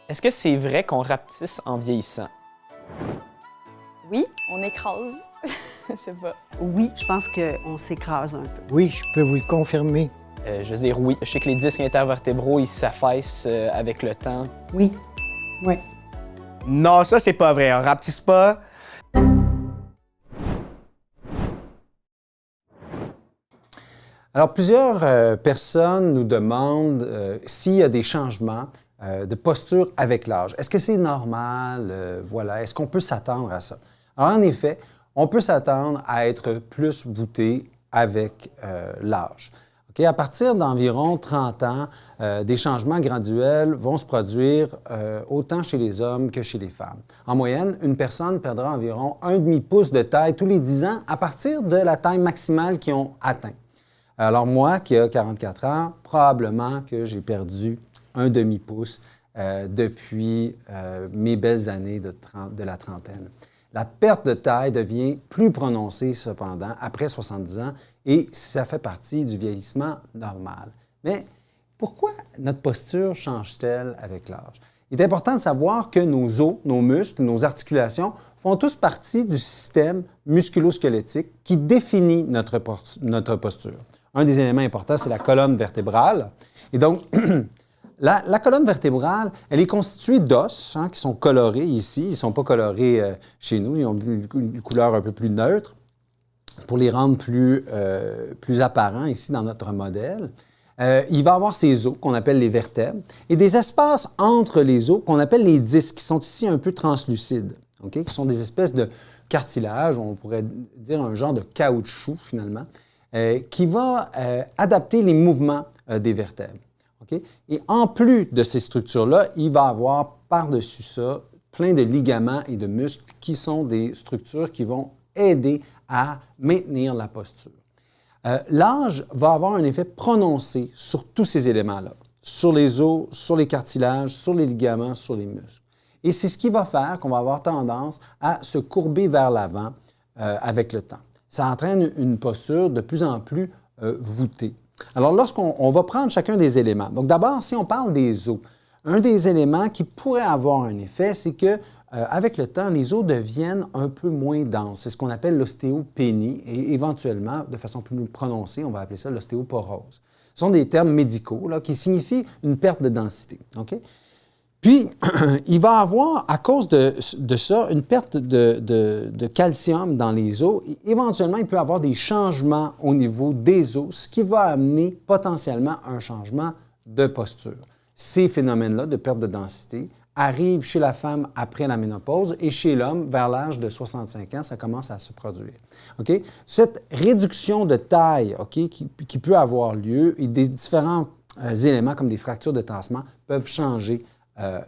Est-ce que c'est vrai qu'on rapetisse en vieillissant? Oui, on écrase. C'est pas. Oui, je pense qu'on s'écrase un peu. Oui, je peux vous le confirmer. Je veux dire, oui. Je sais que les disques intervertébraux, ils s'affaissent avec le temps. Oui. Oui. Non, ça, c'est pas vrai. On rapetisse pas. Alors, plusieurs personnes nous demandent s'il y a des changements de posture avec l'âge. Est-ce que c'est normal? Voilà. Est-ce qu'on peut s'attendre à ça? Alors, en effet, on peut s'attendre à être plus voûté avec l'âge. Okay? À partir d'environ 30 ans, des changements graduels vont se produire autant chez les hommes que chez les femmes. En moyenne, une personne perdra environ 1,5 pouce de taille tous les 10 ans à partir de la taille maximale qu'ils ont atteint. Alors moi, qui ai 44 ans, probablement que j'ai perdu un demi-pouce depuis mes belles années de la trentaine. La perte de taille devient plus prononcée cependant après 70 ans et ça fait partie du vieillissement normal. Mais pourquoi notre posture change-t-elle avec l'âge? Il est important de savoir que nos os, nos muscles, nos articulations font tous partie du système musculo-squelettique qui définit notre posture. Un des éléments importants, c'est la colonne vertébrale. Et donc, la colonne vertébrale, elle est constituée d'os qui sont colorés ici. Ils ne sont pas colorés chez nous. Ils ont une couleur un peu plus neutre pour les rendre plus apparents ici dans notre modèle. Il va y avoir ces os qu'on appelle les vertèbres et des espaces entre les os qu'on appelle les disques qui sont ici un peu translucides, okay? Qui sont des espèces de cartilage, on pourrait dire un genre de caoutchouc finalement, qui va adapter les mouvements des vertèbres. Okay? Et en plus de ces structures-là, il va y avoir par-dessus ça plein de ligaments et de muscles qui sont des structures qui vont aider à maintenir la posture. L'âge va avoir un effet prononcé sur tous ces éléments-là, sur les os, sur les cartilages, sur les ligaments, sur les muscles. Et c'est ce qui va faire qu'on va avoir tendance à se courber vers l'avant avec le temps. Ça entraîne une posture de plus en plus voûtée. Alors, lorsqu'on va prendre chacun des éléments, donc d'abord, si on parle des os, un des éléments qui pourrait avoir un effet, c'est que avec le temps, les os deviennent un peu moins denses. C'est ce qu'on appelle l'ostéopénie et éventuellement, de façon plus prononcée, on va appeler ça l'ostéoporose. Ce sont des termes médicaux là, qui signifient une perte de densité. Okay? Puis, il va y avoir, à cause de ça, une perte de calcium dans les os. Et éventuellement, il peut y avoir des changements au niveau des os, ce qui va amener potentiellement un changement de posture. Ces phénomènes-là de perte de densité arrivent chez la femme après la ménopause et chez l'homme, vers l'âge de 65 ans, ça commence à se produire. Okay? Cette réduction de taille qui peut avoir lieu et des différents éléments comme des fractures de tassement peuvent changer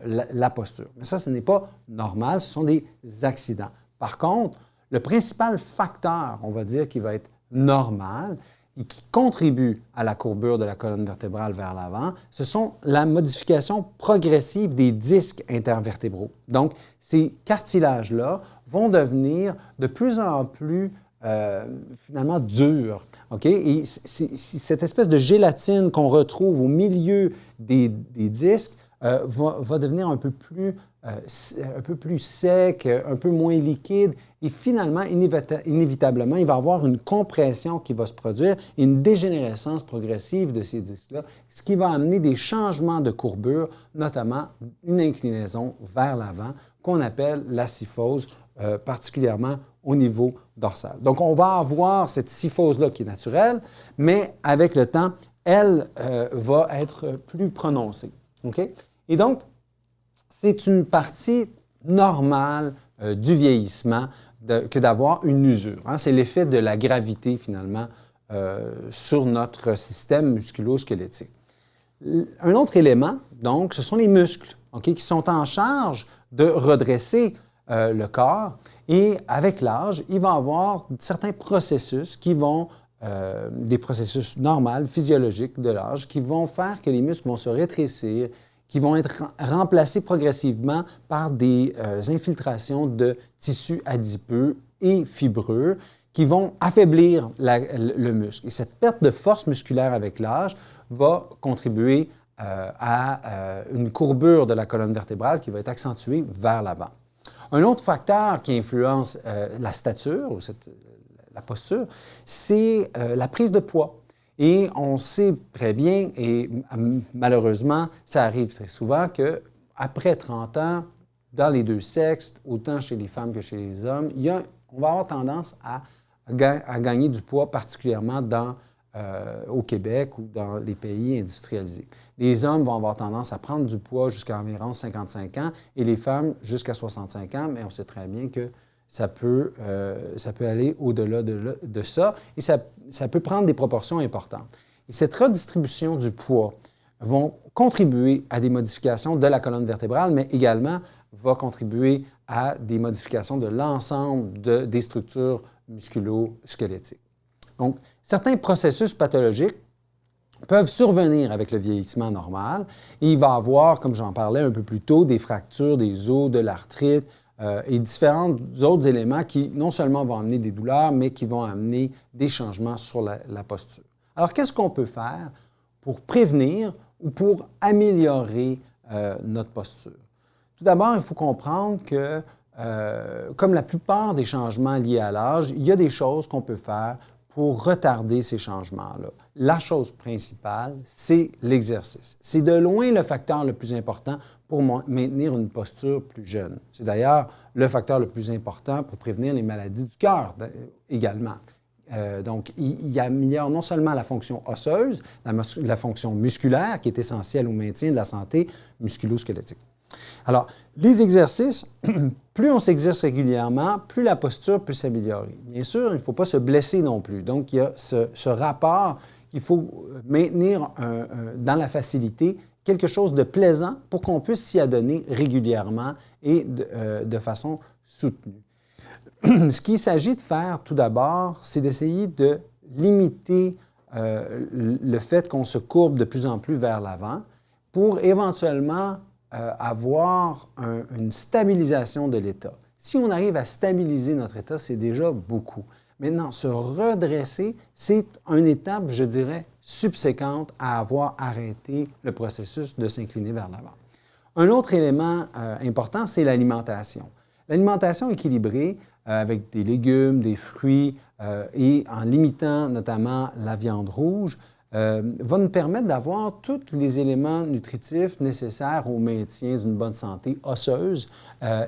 la posture. Mais ça, ce n'est pas normal, ce sont des accidents. Par contre, le principal facteur, on va dire, qui va être normal et qui contribue à la courbure de la colonne vertébrale vers l'avant, ce sont la modification progressive des disques intervertébraux. Donc, ces cartilages-là vont devenir de plus en plus finalement durs. Okay? Et cette espèce de gélatine qu'on retrouve au milieu des disques va devenir un peu plus sec, un peu moins liquide et finalement, inévitablement, il va y avoir une compression qui va se produire et une dégénérescence progressive de ces disques-là, ce qui va amener des changements de courbure, notamment une inclinaison vers l'avant qu'on appelle la kyphose, particulièrement au niveau dorsal. Donc, on va avoir cette kyphose-là qui est naturelle, mais avec le temps, elle va être plus prononcée. Okay? Et donc, c'est une partie normale du vieillissement que d'avoir une usure. Hein? C'est l'effet de la gravité, finalement, sur notre système musculo-squelettique. Un autre élément, donc, ce sont les muscles qui sont en charge de redresser le corps. Et avec l'âge, il va y avoir certains processus qui vont, des processus normaux, physiologiques de l'âge, qui vont faire que les muscles vont se rétrécir, qui vont être remplacés progressivement par des infiltrations de tissus adipeux et fibreux qui vont affaiblir le muscle. Et cette perte de force musculaire avec l'âge va contribuer à une courbure de la colonne vertébrale qui va être accentuée vers l'avant. Un autre facteur qui influence la stature, ou la posture, c'est la prise de poids. Et on sait très bien, et malheureusement, ça arrive très souvent, qu'après 30 ans, dans les deux sexes, autant chez les femmes que chez les hommes, on va avoir tendance à gagner du poids, particulièrement au Québec ou dans les pays industrialisés. Les hommes vont avoir tendance à prendre du poids jusqu'à environ 55 ans et les femmes jusqu'à 65 ans, mais on sait très bien que ça peut aller au-delà de ça et ça peut prendre des proportions importantes. Et cette redistribution du poids va contribuer à des modifications de la colonne vertébrale, mais également va contribuer à des modifications de l'ensemble des structures musculo-squelettiques. Donc, certains processus pathologiques peuvent survenir avec le vieillissement normal et il va y avoir, comme j'en parlais un peu plus tôt, des fractures des os, de l'arthrite et différents autres éléments qui non seulement vont amener des douleurs, mais qui vont amener des changements sur la posture. Alors, qu'est-ce qu'on peut faire pour prévenir ou pour améliorer notre posture? Tout d'abord, il faut comprendre que, comme la plupart des changements liés à l'âge, il y a des choses qu'on peut faire pour retarder ces changements-là. La chose principale, c'est l'exercice. C'est de loin le facteur le plus important pour maintenir une posture plus jeune. C'est d'ailleurs le facteur le plus important pour prévenir les maladies du cœur également. Donc, il améliore non seulement la fonction osseuse, la fonction musculaire qui est essentielle au maintien de la santé musculo-squelettique. Alors, les exercices, plus on s'exerce régulièrement, plus la posture peut s'améliorer. Bien sûr, il ne faut pas se blesser non plus. Donc, il y a ce rapport qu'il faut maintenir dans la facilité, quelque chose de plaisant pour qu'on puisse s'y adonner régulièrement et de façon soutenue. Ce qu'il s'agit de faire tout d'abord, c'est d'essayer de limiter le fait qu'on se courbe de plus en plus vers l'avant pour éventuellement avoir une stabilisation de l'état. Si on arrive à stabiliser notre état, c'est déjà beaucoup. Maintenant, se redresser, c'est une étape, je dirais, subséquente à avoir arrêté le processus de s'incliner vers l'avant. Un autre élément important, c'est l'alimentation. L'alimentation équilibrée, avec des légumes, des fruits et en limitant notamment la viande rouge, va nous permettre d'avoir tous les éléments nutritifs nécessaires au maintien d'une bonne santé osseuse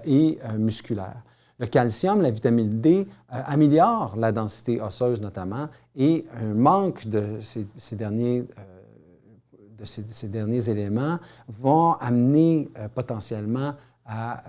et musculaire. Le calcium, la vitamine D améliore la densité osseuse notamment et un manque de ces derniers éléments va amener potentiellement à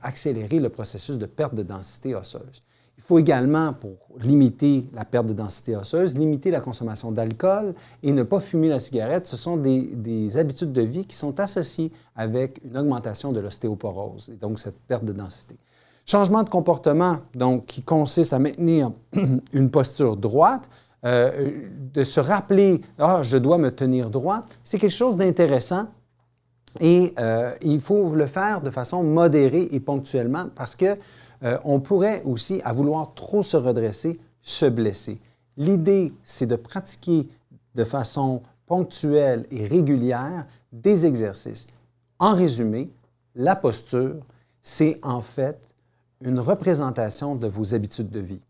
accélérer le processus de perte de densité osseuse. Il faut également, pour limiter la perte de densité osseuse, limiter la consommation d'alcool et ne pas fumer la cigarette. Ce sont des habitudes de vie qui sont associées avec une augmentation de l'ostéoporose et donc cette perte de densité. Changement de comportement, donc, qui consiste à maintenir une posture droite, de se rappeler « Ah, je dois me tenir droit », c'est quelque chose d'intéressant. Et il faut le faire de façon modérée et ponctuellement parce qu'on pourrait aussi, à vouloir trop se redresser, se blesser. L'idée, c'est de pratiquer de façon ponctuelle et régulière des exercices. En résumé, la posture, c'est en fait une représentation de vos habitudes de vie.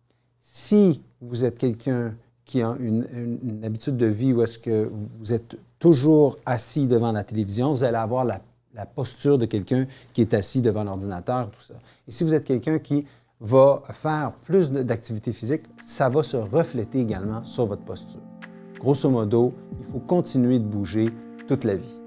Si vous êtes quelqu'un qui a une habitude de vie où est-ce que vous êtes toujours assis devant la télévision, vous allez avoir la posture de quelqu'un qui est assis devant l'ordinateur, tout ça. Et si vous êtes quelqu'un qui va faire plus d'activité physique, ça va se refléter également sur votre posture. Grosso modo, il faut continuer de bouger toute la vie.